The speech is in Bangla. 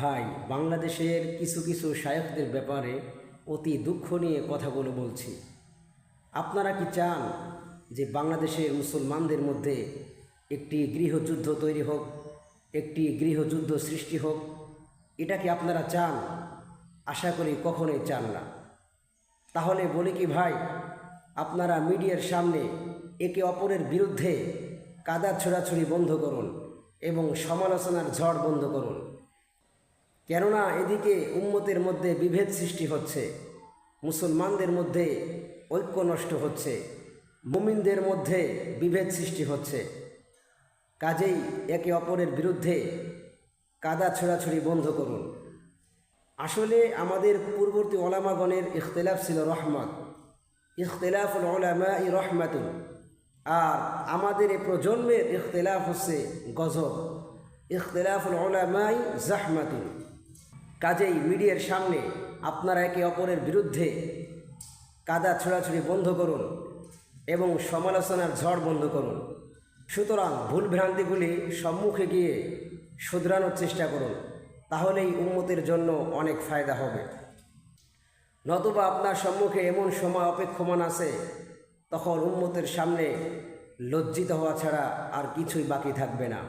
ভাই, বাংলাদেশের কিছু কিছু শায়খদের ব্যাপারে অতি দুঃখ নিয়ে কথাগুলো বলছি। আপনারা কি চান যে বাংলাদেশের মুসলমানদের মধ্যে একটি গৃহযুদ্ধ তৈরি হোক, একটি গৃহযুদ্ধ সৃষ্টি হোক? এটা কি আপনারা চান? আশা করি কখনোই চান না। তাহলে বলি কি ভাই, আপনারা মিডিয়ার সামনে একে অপরের বিরুদ্ধে কাদা ছোড়াছুড়ি বন্ধ করুন এবং সমালোচনার ঝড় বন্ধ করুন। কেননা এদিকে উম্মতের মধ্যে বিভেদ সৃষ্টি হচ্ছে, মুসলমানদের মধ্যে ঐক্য নষ্ট হচ্ছে, মুমিনদের মধ্যে বিভেদ সৃষ্টি হচ্ছে। কাজেই একে অপরের বিরুদ্ধে কাদা ছোড়াছুড়ি বন্ধ করুন। আসলে আমাদের পূর্ববর্তী ওলামাগণের ইখতিলাফ ছিল রহমত, ইখতিলাফুল উলামাই রহমাতুন। আর আমাদের এই প্রজন্মের ইখতিলাফ হচ্ছে গজব, ইখতিলাফুল উলামাই জাহমাতুন। কাজেই মিডিয়ার সামনে আপনারা একে অপরের বিরুদ্ধে কাদা ছোড়াছুড়ি বন্ধ করুন এবং সমালোচনার ঝড় বন্ধ করুন। সুতরাং ভুলভ্রান্তিগুলি সম্মুখে গিয়ে শুধরানোর চেষ্টা করুন, তাহলেই উম্মতের জন্য অনেক ফায়দা হবে। নতুবা আপনার সম্মুখে এমন সময় অপেক্ষমান আছে, তখন উম্মতের সামনে লজ্জিত হওয়া ছাড়া আর কিছুই বাকি থাকবে না।